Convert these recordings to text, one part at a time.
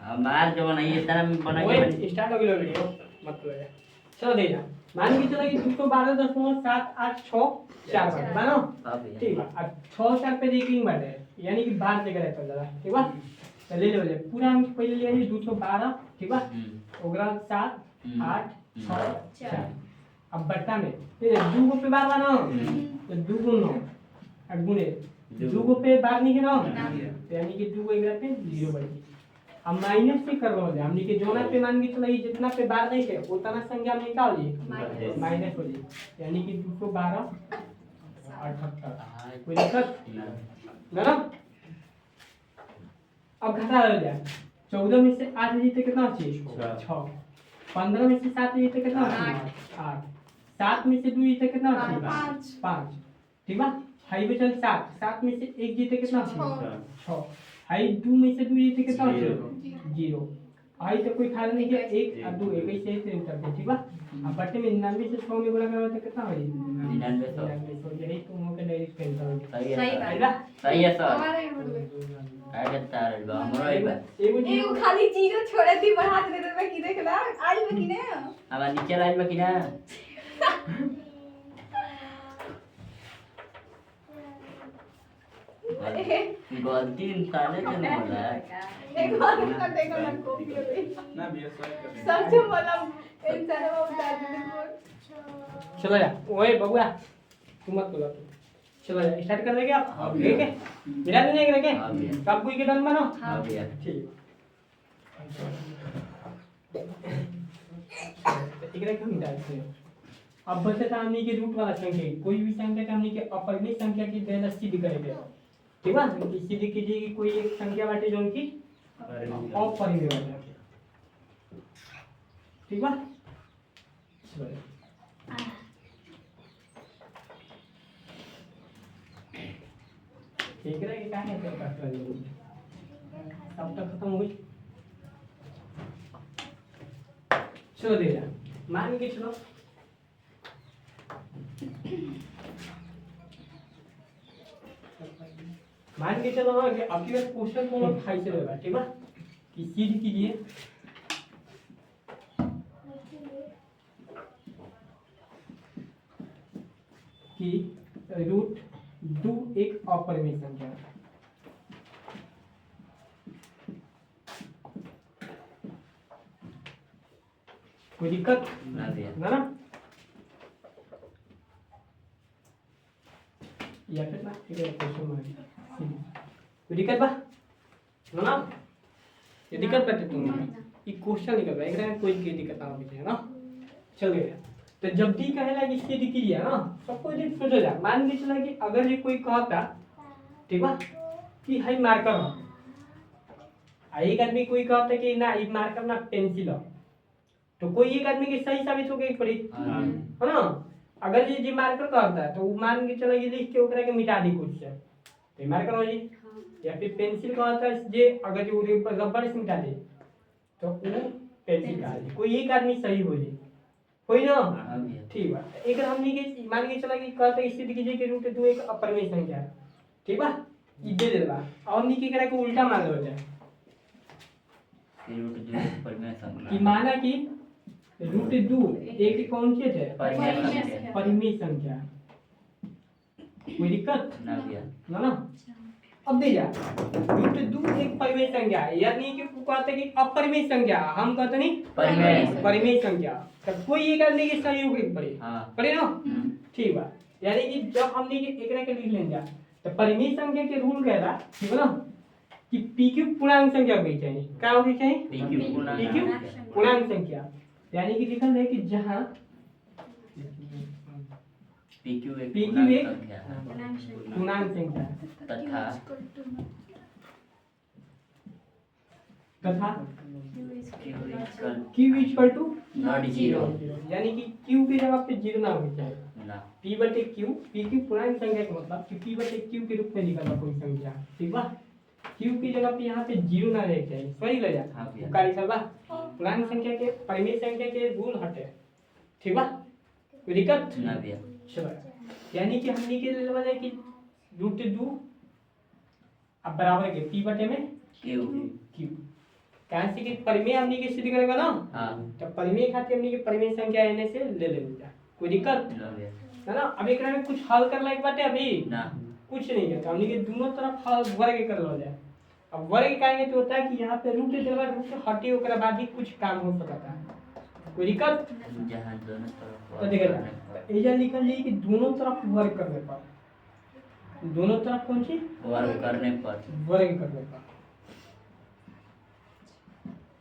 मार जो बनाइए इतना बना के ओए स्टार्ट हो गया वीडियो मत लो यार। चलो दे जा मान के चलो कि 212.784 4 बार बनो ठीक है। अब 6 4 पे रेकिंग बाटे यानी कि 12 से करे तो ज्यादा ठीक बा। तो ले ले पूरा हम पहले ले ली 212 ठीक बा ओकरा 7 8 6 4 अब बट्टा में ये दू को पे बार बनो तो दू गुण 9 अब गुणे दू को पे बार नहीं है ना यानी कि दू को एक पे 0 बढ़ी। अब माइनस से कर रहे हैं हमने के जोना पे मान के चला जितना पे बार नहीं है उतना संख्या में निकाल लिए माइनस हो जाए यानी कि 212 78 कोई दिक्कत ना। अब घटा हो जाए 14 में से 8 जीते कितना चाहिए 6 15 में से 7 जीते कितना 8 7 में से 2 जीते कितना 5 ठीक है। हाई पे चल 7 में से 1 जीते कितना 6 हाई 2 में से 2 जीते कितना 0 हाई तो कोई फायदा नहीं है 1 और 2 एक ही से उत्तर दे ठीक है। अब बटे में 99 से 100 में गुणा करो तो कितना हो जाएगा 99 यही तुम लोग का डायरेक्ट आंसर सही है सर काय करता रे बा हमरो एक बार एगो खाली जीरो छोड़े थी बढ़ा दे तो मैं की देखला आज में की ने हमारा नीचे लाइन में कि ना गलती इंसान से नहीं होला एक बार कर देखो ना कॉपी पे ना भी सही सच मतलब इंसान वो उतार दे चलो जा ओए बबुआ तू मत बोला चलो जा स्टार्ट कर देंगे आप ठीक है मिला देंगे करके कब कोई के डन बनो हां भैया ठीक इकरे कम डालते हैं। अब बचता हमने के रूट वाला संख्या कोई भी संख्या का हमने के अपरिमेय संख्या की वैल्यू सिद्ध करेंगे ठीक है। कि सिद्ध कीजिए कि कोई एक संख्या बाटे जो उनकी अपरिमेय बाटे ठीक है। ठीक है कि काहे पे काट रहे हो तब तक खत्म हुई। चलो दे जा मान के चलो मान के चलो कि आपके पास क्वेश्चन को हम खाई से लेगा ठीक है। कि सिद्ध कीजिए कि रूट 2 एक अपरिमेय संख्या है। कोई दिक्कत ना भैया ना या फिर ना ठीक है क्वेश्चन मार कोई दिक्कत बा ना ये दिक्कत बैठे तुम ये क्वेश्चन निकल रहा है एकरा कोई की दिक्कत ना होगी ना। चल गया तो जब भी कहेला कि सिद्ध कीजिए ना सबको ये सोचो जा मान के चला कि अगर ये कोई कहता ठीक है कि हाई मार्कर है एक आदमी कोई कहता कि ना ये मार्कर ना पेंसिल है तो कोई एक आदमी के सही साबित हो गई पड़ी है ना। अगर ये मार्कर कहता है तो वो मान के चला कि लिख के ओकरा के मिटा दी कुछ से तो मार्कर हो जी या फिर पेंसिल कहता है जे अगर जो रबड़ से मिटा दे तो वो पेंसिल का कोई एक आदमी सही हो जाए कोई ना ठीक है। एक हमनी के मान के चला कि कहता है सिद्ध कीजिए कि रूट 2 एक अपरिमेय संख्या है ठीक है। ये दे देला और नी के करा के उल्टा मान लो जाए रूट 2 परिमेय संख्या कि माना कि रूट 2 एक कौन सी है परिमेय संख्या कोई दिक्कत ना भैया ना अब दे जा रूट 2 एक परिमेय संख्या है यानी कि कहते हैं कि अपरिमेय संख्या हम कहते नहीं परिमेय संख्या तो कोई एक आदमी के सही होगी पड़े हां पड़े ना ठीक है। यानी कि जब हमने के एकरा के लिख लेंगे तो परिमेय संख्या के रूल कहता ठीक है ना कि pq पूर्णांक संख्या होनी चाहिए क्या होनी चाहिए pq पूर्णांक संख्या यानी कि लिखा है कि जहां pq एक पूर्णांक संख्या तथा q इक्वल टू नॉट 0 यानी कि q की जगह पे 0 ना होनी चाहिए ना p बटे q p की पूर्णांक संख्या का मतलब कि p बटे q के रूप में निकलना कोई संख्या ठीक है। q की जगह पे यहाँ पे 0 ना रहना चाहिए सही लग जाता है कार्य करवा पूर्णांक संख्या के परिमेय संख्या के रूल हटे ठीक है। कोई दिक्कत ना भैया चलो यानी कि हमने के लेवल है कि रूट 2 अब बराबर के p बटे में q q कहाँ से कि परिमेय हमनी के सिद्ध करेगा ना, हाँ तो परिमेय खातिर हमनी के परिमेय संख्या एने से ले लेंगे, कोई दिक्कत ना भैया है ना। अब एकरा में कुछ हल कर लायक बाटे अभी ना कुछ नहीं करता, हमनी के दोनों तरफ हल वर्ग कर लो जाए। अब वर्ग कहेंगे तो होता है कि यहाँ पे रूट देला रूट हटे ओकरा बाद ही कुछ काम हो सकता है, कोई दिक्कत। जहाँ दोनों तरफ तो देखा एजा लिखल जाए कि दोनों तरफ वर्ग करने पर, दोनों तरफ कौन सी वर्ग करने पर वर्ग करने पर,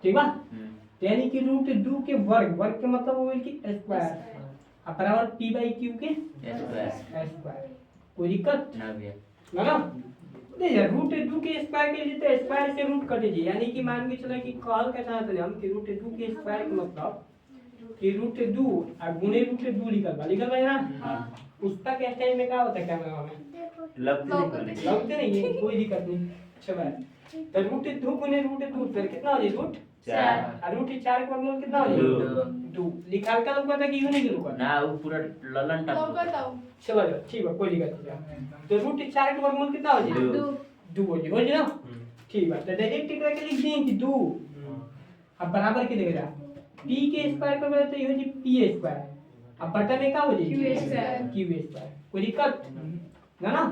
ठीक बा। यानी कि रूट 2 के वर्ग, वर्ग के मतलब हो गई कि स्क्वायर अब बराबर p बाई q के स्क्वायर, कोई दिक्कत ना भैया ना। देखिए रूट 2 के स्क्वायर के लिए तो स्क्वायर से रूट कटे जी, यानी कि मान के चला कि कहल के साथ हम कि रूट 2 के स्क्वायर का मतलब कि रूट 2 और गुणे रूट 2 लिखल बा ना। पुस्तक के स्टाइल में क्या होता है कैमरा में लगते नहीं है, कोई दिक्कत नहीं। अच्छा भाई तो रूट 2 गुणे रूट 2 फिर कितना हो जाए रूट 4 और रूट 4 का वर्गमूल कितना हो जाए 2 लिखाल का लोग कि यूं नहीं लिखा ना वो पूरा ललन टाइप चलो ठीक है कोई दिक्कत नहीं। तो रूट 4 का वर्गमूल कितना हो जाए 2 हो जाए ना, ठीक है। तो डायरेक्ट एकरा के लिख दें कि 2 अब बराबर के देगा p के स्क्वायर कर देते तो ये हो जी p स्क्वायर, अब बटा में क्या हो जाए q स्क्वायर, कोई दिक्कत ना।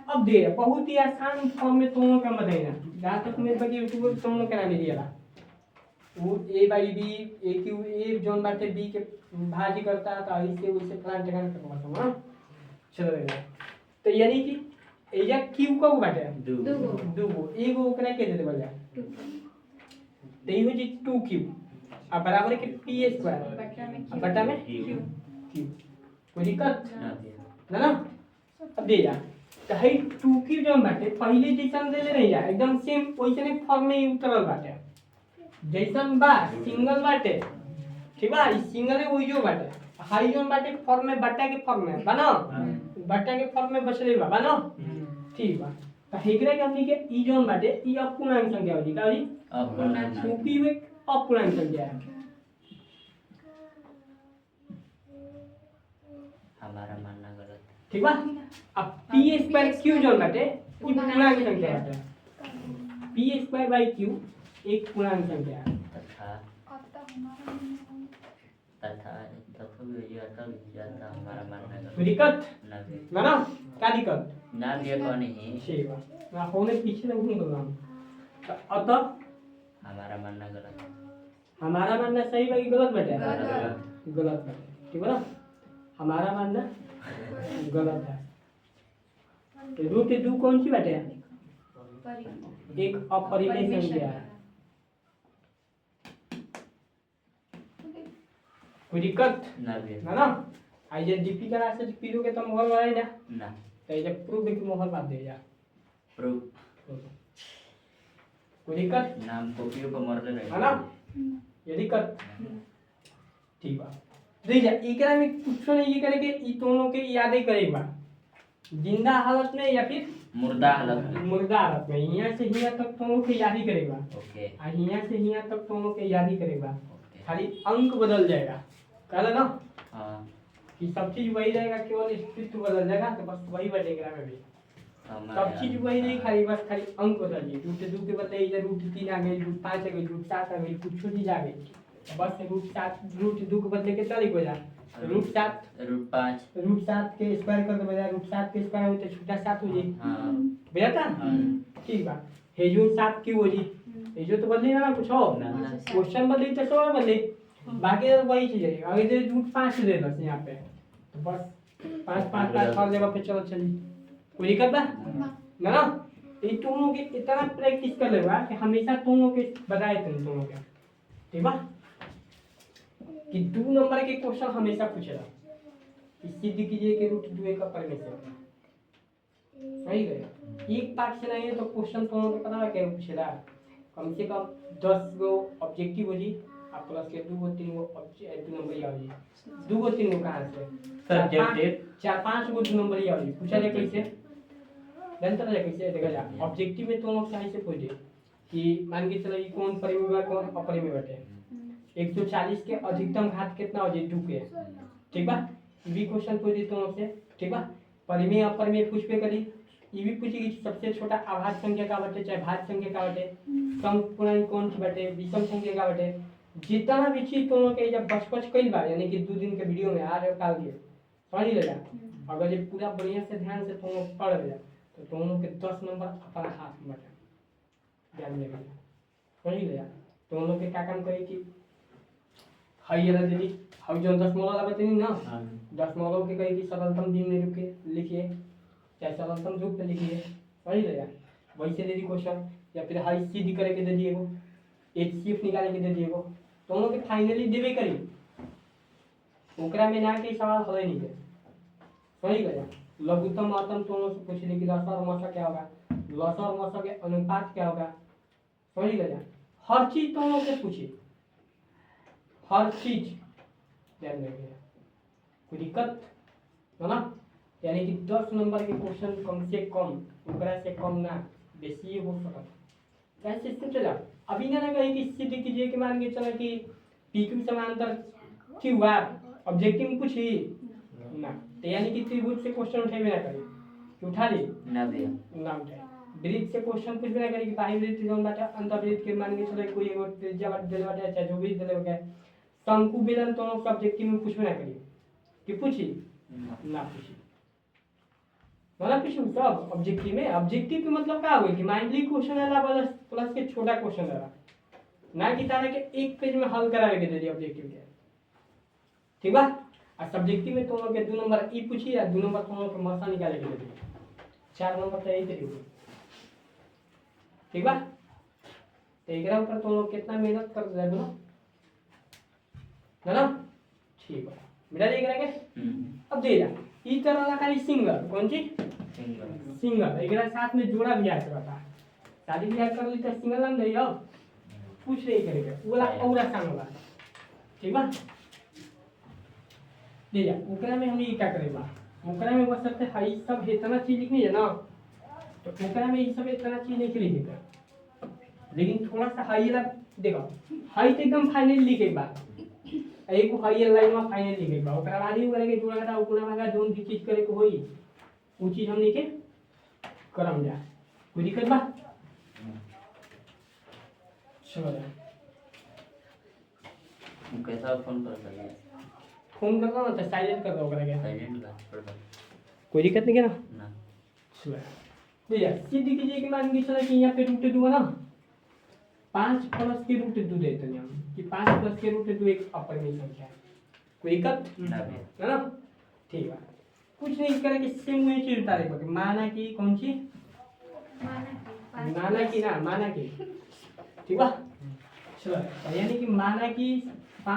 अब दे बहुत ही आसान फॉर्म में दोनों का बताइए, जहाँ तक मेरे बगी यूट्यूब दोनों कराने दिया वो a बाई बी ए क्यू ए जोन बाटे b के भाजी करता है तो इससे उससे प्लांट लगाने का बताऊँ ना। चलो तो यानी कि एजा q को बाटे दो एगो ओकरा के दे देबल जा तो ये हो जी 2q अब बराबर के p स्क्वायर अब बटा में q, कोई दिक्कत ना। अब दे जा तो है 2q जो बाटे पहले जैसन दे ले नहीं जा एकदम सेम वैसे फॉर्म में ही उतरल बाटे जैसन बा सिंगल बाटे, ठीक बा। इस सिंगल है वही जो बाटे हाई जो बाटे फॉर्म में बटा के फॉर्म में बना बटा के फॉर्म में बचले बा बना, ठीक बा। तो हेकरा के हमनी के ई जोन बाटे ई अपूर्णांक संख्या होई का होई अपूर्णांक 2p एक अपूर्णांक संख्या है, हमारा मानना गलत ठीक बा। अब p स्क्वायर q जोन बाटे ई पूर्णांक संख्या बाटे, p स्क्वायर बाई q एक पूर्णांक संख्या है तथा हमारा मानना गलत दिक्कत ना भी ना क्या दिक्कत ना भी कौन ही ठीक बा ना होने पीछे ना उठने बोल तो अतः हमारा मानना गलत हमारा मानना सही बा कि गलत बाटे गलत गलत बाटे, ठीक बा ना। हमारा मानना गलत है। तो रूट 2 कौन सी बाटे एक अपरिमेय संख्या है, कोई दिक्कत ना भी ना। आई जे डीपी करा से पीरो के तो मोहर वाला ना ना तो ये प्रूफ के मोहर बात दे जा प्रूफ कोई दिक्कत नाम कॉपियों को मर ले है ना, ये दिक्कत ठीक बा। देख जा एकरा में कुछ नहीं ये करेंगे ई दोनों के यादें करेगा जिंदा हालत में या फिर मुर्दा हालत में में यहाँ से यहाँ तक दोनों के याद ही करेगा ओके और यहाँ से यहाँ तक दोनों के याद ही करेगा, खाली अंक बदल जाएगा कहला ना हाँ कि सब चीज वही रहेगा केवल स्थिति बदल जाएगा तो बस वही बटेगा में भी सब चीज वही नहीं खाली बस खाली अंक बदल जाए रूट 2 के बदले इधर रूट 3 आ गई रूट 5 आ गई रूट 7 आ गई कुछ चीज आ गई बस रूट 2 के बदले कितना लिखो जा रूट 7 के स्क्वायर कर दे रूट 7 के स्क्वायर हो तो छोटा 7 हो जाए हाँ बेटा ठीक बा हे जो 7 क्यों हो जी ये जो तो बदली ना कुछ हो क्वेश्चन बदली तो सब बदली बाकी वही चीज है। अगर दे रूट 5 दे बस यहाँ पे तो बस 5 हर जगह पे चलो चली कोई दिक्कत बा ना। ये दोनों के इतना प्रैक्टिस कर लेगा कि हमेशा दोनों के बताए तुम दोनों के, ठीक बा कि 2 नंबर के क्वेश्चन हमेशा पूछेगा कि सिद्ध कीजिए कि रूट 2 का परिमेय है, सही है। एक पार्ट से नहीं है तो क्वेश्चन दोनों को पता है क्या पूछेगा कम से कम 10 गो ऑब्जेक्टिव हो जी आप प्लस के 2 3 गो 2 नंबर ही आओ जी 2 3 गो कहां से सब्जेक्टिव 4-5 गो 2 नंबर ही आओ जी पूछा जाए कैसे जानता है कैसे देखा जा ऑब्जेक्टिव में दोनों सही से पूछे कि मान के चलो ये कौन परिमेय बा कौन अपरिमेय बाटे 140 के अधिकतम घात कितना हो जाए 2 के, ठीक बा। भी क्वेश्चन पूछ दी दोनों से, ठीक बा। परिमेय अपरिमेय पूछबे करी ये भी पूछी कि सबसे छोटा आभाज्य संख्या का बटे चाहे भाज्य संख्या का बटे, समपूर्णांक कौन सी बटे, विषम संख्या का बटे, जितना भी चीज तुम लोग के जब बच कई बार यानी कि 2 दिन के वीडियो में आज और कल के समझ लेगा। अगर ये पूरा बढ़िया से ध्यान से तुम लोग पढ़ लिया तो तुम लोग के 10 नंबर अपना हाथ में बटे ध्यान में समझ लिया। तुम लोग के क्या काम करे कि हाई ये दीदी हाउ जो 10 मोला बतानी ना 10 मोलों के कही कि सरलतम दिन रूप के लिखिए चाहे सरलतम रूप में लिखिए समझ लिया। वैसे दे दी क्वेश्चन या फिर हाई सीधी करे के दे दिए वो HCF निकाले के दे दिए वो तुम लोग के फाइनली देवे करी ओकरा में ना के सवाल हल नहीं है समझ गया। लघुत्तम महत्तम तुम लोग से पूछ ली कि लसा और मसा क्या होगा, लसा और मसा के अनुपात क्या होगा समझ गया। हर चीज तुम लोग से पूछी हर चीज ध्यान रखिए कोई दिक्कत है ना। यानी कि 10 नंबर के क्वेश्चन कम से कम ओकरा से कम ना बेसी हो सकता कैसे सिस्टम चला। अभी ना कही कि सिद्ध कीजिए कि मान के चला कि PQ समांतर QR ऑब्जेक्टिव में पूछी ना तो यानी कि त्रिभुज से क्वेश्चन उठेबे ना करी कि उठा ली ना भैया ना उठाए। वृत्त से क्वेश्चन पूछ भी ना करी कि बाह्य वृत्त जोन बाटे अंतर्वृत्त के मान के चले कोई एगो त्रिज्या बाटे देले बाटे चाहे जो भी देले बाटे शंकु बेलन तो ऑब्जेक्टिव में पूछ भी ना करी कि पूछी ना पूछी वाला पूछू सब ऑब्जेक्टिव में। ऑब्जेक्टिव के मतलब क्या होगा कि माइंडली क्वेश्चन आला प्लस के छोटा क्वेश्चन आला ना कि तारा के एक पेज में हल करावे के दे दिया ऑब्जेक्टिव के ठीक बा। और सब्जेक्टिव में तुम लोग के 2 नंबर ई पूछी या 2 नंबर तुम लोग के मसा निकाले के दे दिया 4 नंबर तो यही तरीके ठीक बा। तो एकरा ऊपर तुम लोग कितना मेहनत कर दे बोलो है ना ठीक है मेरा देख रहा है। अब दे रहा ई तरह का खाली सिंगल कौन सी सिंगल एकरा साथ में जोड़ा भी आ सकता है शादी ब्याह कर ली तो सिंगल नाम दे पूछ नहीं करेगा बोला और आसान होगा ठीक बा। ले जा ओकरा में हम ये क्या करेगा ओकरा में बस सकते हाई सब इतना चीज लिखनी है ना तो ओकरा में ये सब इतना चीज नहीं लिखेगा लेकिन थोड़ा सा हाई ला देखो हाई तो एकदम फाइनल लिखे बात एक हाई लाइन में फाइनल लिखे बा ओकरा बाद ही करे के जोड़ा घटा उकुना लगा जोन भी चीज करे के होई वो चीज हम लिखे करम जा कोई दिक्कत बा चलो कैसा फोन कर सकते फोन करना ना तो साइलेंट कर दो ओकरा के साइलेंट कर कोई दिक्कत नहीं है ना ना चलो भैया सीधी कीजिए कि मान के चला कि यहाँ पे रूट 2 है ना 5 प्लस के रूट 2 देते हैं हम कि 5 प्लस के रूट 2 एक अपरिमेय संख्या है कोई दिक्कत ना भैया है ना ठीक है कुछ नहीं करे कि सेम वही चीज उतारे को माना कि कौन सी माना कि ना माना कि ठीक बा चलो यानी कि माना कि 5